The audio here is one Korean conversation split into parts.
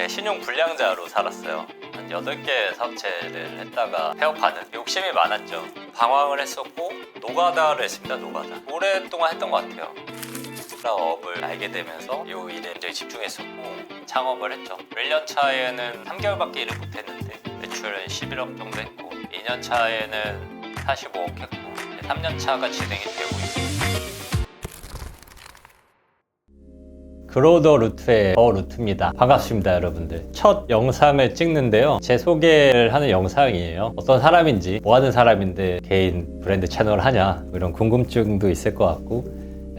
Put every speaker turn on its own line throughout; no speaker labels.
제 신용 불량자로 살았어요. 한 8개 사업체를 했다가 폐업하는 욕심이 많았죠. 방황을 했었고 노가다를 했습니다. 노가다. 오랫동안 했던 것 같아요. 업을 알게 되면서 이 일에 굉장히 집중했었고 창업을 했죠. 1년 차에는 3개월밖에 일을 못했는데 매출은 11억 정도 했고 2년 차에는 45억 했고 3년 차가 진행이 되고 있습니다. 그로우 더 루트의 더 루트입니다. 반갑습니다, 여러분들. 첫 영상을 찍는데요. 제 소개를 하는 영상이에요. 어떤 사람인지, 뭐 하는 사람인데 개인 브랜드 채널을 하냐, 이런 궁금증도 있을 것 같고,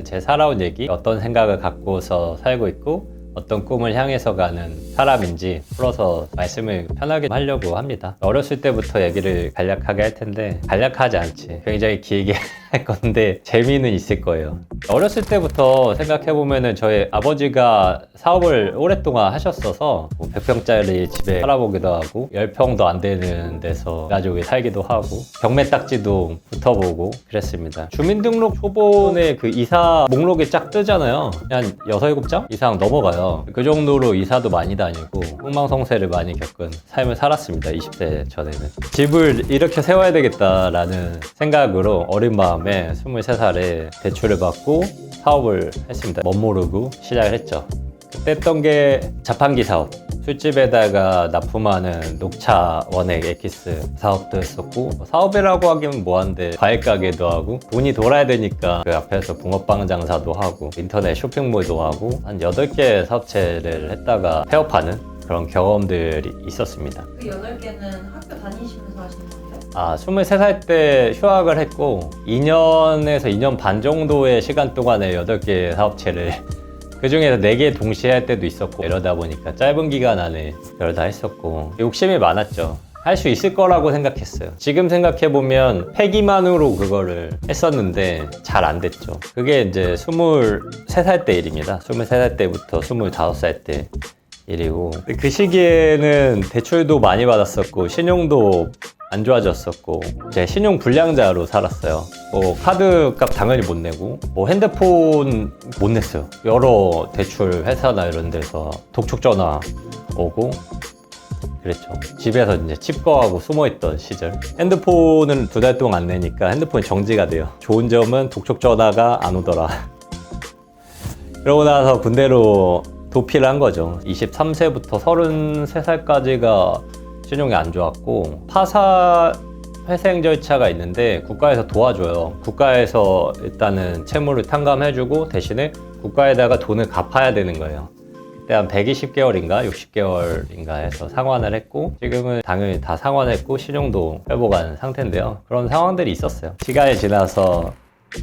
제 살아온 얘기, 어떤 생각을 갖고서 살고 있고, 어떤 꿈을 향해서 가는 사람인지 풀어서 말씀을 편하게 하려고 합니다. 어렸을 때부터 얘기를 간략하게 할 텐데 간략하지 않지. 굉장히 길게 할 건데 재미는 있을 거예요. 어렸을 때부터 생각해보면은 저희 아버지가 사업을 오랫동안 하셨어서 100평짜리 집에 살아보기도 하고 10평도 안 되는 데서 가족이 살기도 하고 경매 딱지도 붙어보고 그랬습니다. 주민등록 초본에 그 이사 목록이 쫙 뜨잖아요. 한 6, 7장 이상 넘어가요. 그 정도로 이사도 많이 다니고 흥망성쇠를 많이 겪은 삶을 살았습니다. 20대 전에는. 집을 이렇게 세워야 되겠다라는 생각으로 어린 마음에 23살에 대출을 받고 사업을 했습니다. 멋모르고 시작을 했죠. 그때 했던 게 자판기 사업, 술집에다가 납품하는 녹차 원액 엑기스 사업도 했었고, 사업이라고 하기는 뭐한데 과일 가게도 하고 돈이 돌아야 되니까 그 앞에서 붕어빵 장사도 하고 인터넷 쇼핑몰도 하고 한 8개 사업체를 했다가 폐업하는 그런 경험들이 있었습니다.
그 8개는 학교 다니시면서 하시는 거예요?
23살 때 휴학을 했고 2년에서 2년 반 정도의 시간 동안에 8개 사업체를 그 중에서 4개 동시에 할 때도 있었고 이러다 보니까 짧은 기간 안에 그걸 다 했었고 욕심이 많았죠. 할 수 있을 거라고 생각했어요. 지금 생각해보면 패기만으로 그거를 했었는데 잘 안 됐죠. 그게 이제 23살 때 일입니다. 23살 때부터 25살 때 일이고 그 시기에는 대출도 많이 받았었고 신용도 안 좋아졌었고 제 신용 불량자로 살았어요. 카드 값 당연히 못 내고 핸드폰 못 냈어요. 여러 대출 회사나 이런 데서 독촉 전화 오고 그랬죠. 집에서 이제 칩거하고 숨어있던 시절. 핸드폰은 2달 동안 안 내니까 핸드폰이 정지가 돼요. 좋은 점은 독촉 전화가 안 오더라. 그러고 나서 군대로 도피를 한 거죠. 23세부터 33살까지가 신용이 안 좋았고 파사 회생 절차가 있는데 국가에서 도와줘요. 국가에서 일단은 채무를 탕감해주고 대신에 국가에다가 돈을 갚아야 되는 거예요. 그때 한 120개월인가 60개월인가 해서 상환을 했고 지금은 당연히 다 상환했고 신용도 회복한 상태인데요. 그런 상황들이 있었어요. 시간이 지나서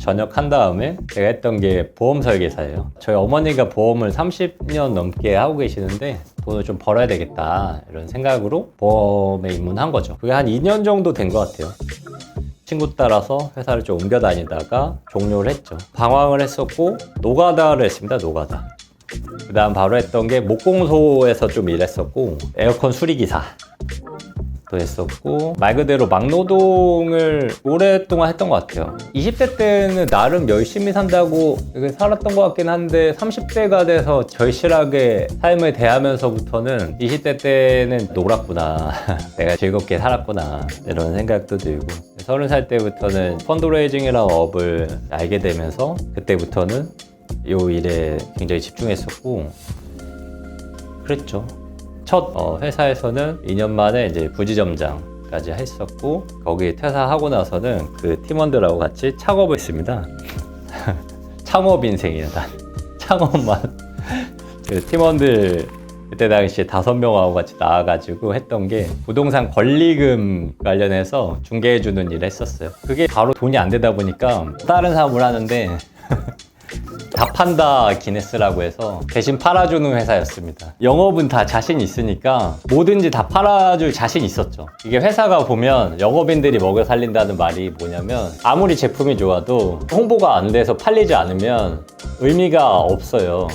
전역한 다음에 제가 했던 게 보험 설계사예요. 저희 어머니가 보험을 30년 넘게 하고 계시는데 돈을 좀 벌어야 되겠다 이런 생각으로 보험에 입문한 거죠. 그게 한 2년 정도 된 것 같아요. 친구 따라서 회사를 좀 옮겨 다니다가 종료를 했죠. 방황을 했었고 노가다를 했습니다. 노가다. 그 다음 바로 했던 게 목공소에서 좀 일했었고 에어컨 수리기사 도 했었고 말 그대로 막노동을 오랫동안 했던 것 같아요. 20대 때는 나름 열심히 산다고 살았던 것 같긴 한데 30대가 돼서 절실하게 삶을 대하면서부터는 20대 때는 놀았구나 내가 즐겁게 살았구나 이런 생각도 들고 30살 때부터는 펀드레이징이라는 업을 알게 되면서 그때부터는 이 일에 굉장히 집중했었고 그랬죠. 첫 회사에서는 2년 만에 이제 부지점장까지 했었고 거기 퇴사하고 나서는 그 팀원들하고 같이 창업을 했습니다. 창업 인생이야 난. 창업만 그 팀원들 그때 당시에 5명하고 같이 나와가지고 했던 게 부동산 권리금 관련해서 중개해주는 일을 했었어요. 그게 바로 돈이 안 되다 보니까 다른 사업을 하는데 다 판다 기네스라고 해서 대신 팔아주는 회사였습니다. 영업은 다 자신 있으니까 뭐든지 다 팔아줄 자신 있었죠. 이게 회사가 보면 영업인들이 먹여 살린다는 말이 뭐냐면 아무리 제품이 좋아도 홍보가 안 돼서 팔리지 않으면 의미가 없어요.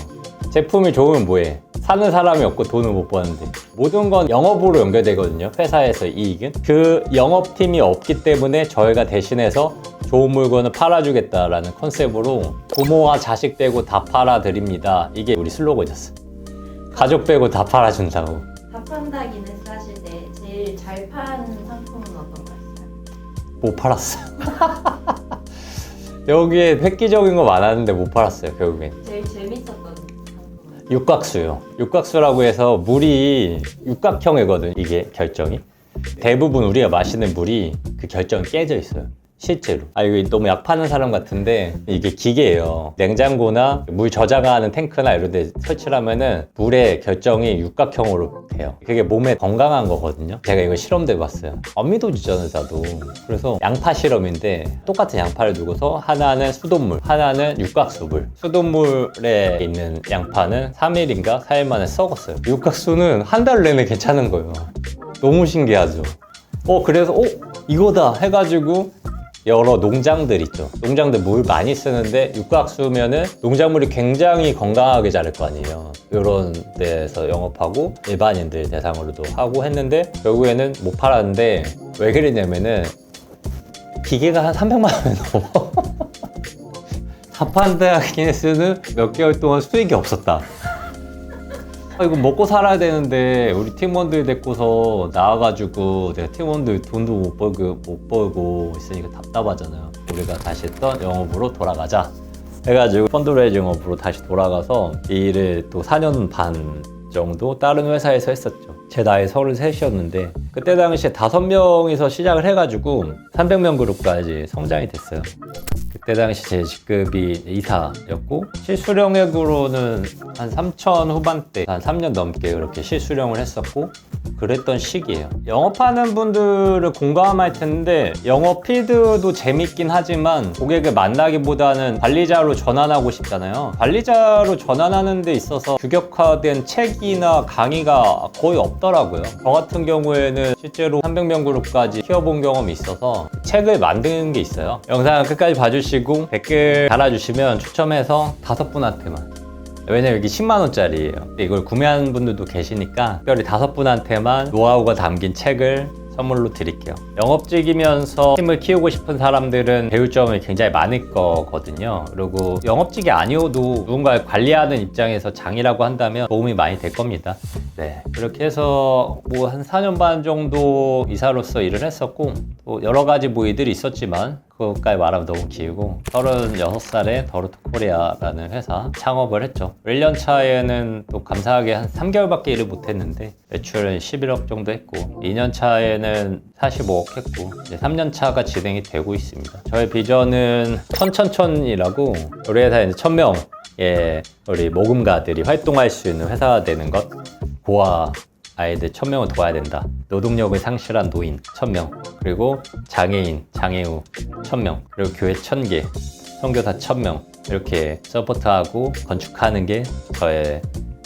제품이 좋으면 뭐해? 사는 사람이 없고 돈을 못 버는데 모든 건 영업으로 연결되거든요. 회사에서 이익은 그 영업팀이 없기 때문에 저희가 대신해서 좋은 물건을 팔아주겠다라는 컨셉으로 부모와 자식 떼고 다 팔아드립니다. 이게 우리 슬로건이었어요. 가족 빼고 다 팔아준다고.
다 판다 기네스 하실 때 제일 잘 판 상품은 어떤 거였어요?
못 팔았어요. 여기에 획기적인 거 많았는데 못 팔았어요, 결국엔.
제일 재밌었던 상품은?
육각수요. 육각수라고 해서 물이 육각형이거든, 이게 결정이. 대부분 우리가 마시는 물이 그 결정이 깨져 있어요. 실제로. 이거 너무 약 파는 사람 같은데 이게 기계예요. 냉장고나 물 저장하는 탱크나 이런 데 설치를 하면은 물의 결정이 육각형으로 돼요. 그게 몸에 건강한 거거든요. 제가 이거 실험돼 봤어요. 안 믿어지잖아요, 나도. 그래서 양파 실험인데 똑같은 양파를 두고서 하나는 수돗물, 하나는 육각수물. 수돗물에 있는 양파는 3일인가 4일 만에 썩었어요. 육각수는 한 달 내내 괜찮은 거예요. 너무 신기하죠. 그래서 이거다 해가지고 여러 농장들 있죠. 농장들 물 많이 쓰는데 육각수면은 농작물이 굉장히 건강하게 자랄 거 아니에요. 이런 데서 영업하고 일반인들 대상으로도 하고 했는데 결국에는 못 팔았는데 왜 그랬냐면은 기계가 한 300만 원이 넘어. 다 판다 기네스는 몇 개월 동안 수익이 없었다. 이거 먹고 살아야 되는데 우리 팀원들 데리고서 나와가지고 내가 팀원들 돈도 못 벌고 있으니까 답답하잖아요. 우리가 다시 했던 영업으로 돌아가자 해가지고 펀드레이징업으로 다시 돌아가서 이 일을 또 4년 반 정도 다른 회사에서 했었죠. 제 나이 33이었는데 그때 당시에 5명이서 시작을 해가지고 300명 그룹까지 성장이 됐어요. 그때 당시 제 직급이 이사였고 실수령액으로는 한 3천 후반대, 한 3년 넘게 그렇게 실수령을 했었고 그랬던 시기예요. 영업하는 분들은 공감할 텐데 영업 필드도 재밌긴 하지만 고객을 만나기보다는 관리자로 전환하고 싶잖아요. 관리자로 전환하는 데 있어서 규격화된 책이나 강의가 거의 없더라고요. 저 같은 경우에는 실제로 300명 그룹까지 키워본 경험이 있어서 책을 만드는 게 있어요. 영상 끝까지 봐주시고 댓글 달아주시면 추첨해서 5분한테만, 왜냐면 여기 10만원짜리예요. 이걸 구매하는 분들도 계시니까 특별히 5분한테만 노하우가 담긴 책을 선물로 드릴게요. 영업직이면서 팀을 키우고 싶은 사람들은 배울 점이 굉장히 많을 거거든요. 그리고 영업직이 아니어도 누군가를 관리하는 입장에서 장이라고 한다면 도움이 많이 될 겁니다. 네, 그렇게 해서 뭐 한 4년 반 정도 이사로서 일을 했었고 또 여러 가지 뭐 일들이 있었지만 그것까지 말하면 너무 길고 36살에 더루트 코리아라는 회사 창업을 했죠. 1년 차에는 또 감사하게 한 3개월밖에 일을 못했는데 매출은 11억 정도 했고 2년 차에는 45억 했고 이제 3년 차가 진행이 되고 있습니다. 저의 비전은 천천천이라고 우리 회사에 1000명의 우리 모금가들이 활동할 수 있는 회사가 되는 것, 고아 아이들 1000명을 도와야 된다. 노동력을 상실한 노인 1000명, 그리고 장애인, 장애우 1000명, 그리고 교회 1000개, 선교사 1000명 이렇게 서포트하고 건축하는 게 저의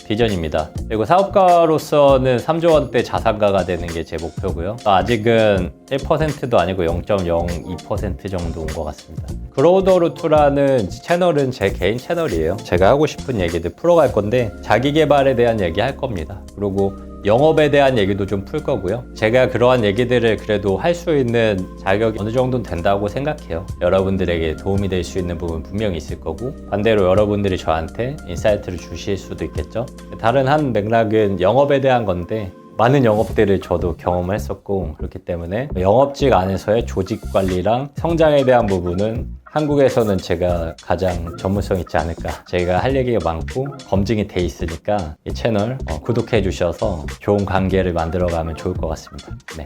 비전입니다. 그리고 사업가로서는 3조 원대 자산가가 되는 게 제 목표고요. 아직은 1%도 아니고 0.02% 정도 온 것 같습니다. 그로우더루트라는 채널은 제 개인 채널이에요. 제가 하고 싶은 얘기들 풀어갈 건데 자기 개발에 대한 얘기 할 겁니다. 그리고 영업에 대한 얘기도 좀 풀 거고요. 제가 그러한 얘기들을 그래도 할 수 있는 자격이 어느 정도는 된다고 생각해요. 여러분들에게 도움이 될 수 있는 부분 분명히 있을 거고 반대로 여러분들이 저한테 인사이트를 주실 수도 있겠죠. 다른 한 맥락은 영업에 대한 건데 많은 영업들을 저도 경험을 했었고 그렇기 때문에 영업직 안에서의 조직 관리랑 성장에 대한 부분은 한국에서는 제가 가장 전문성 있지 않을까. 제가 할 얘기가 많고 검증이 돼 있으니까 이 채널 구독해 주셔서 좋은 관계를 만들어 가면 좋을 것 같습니다. 네.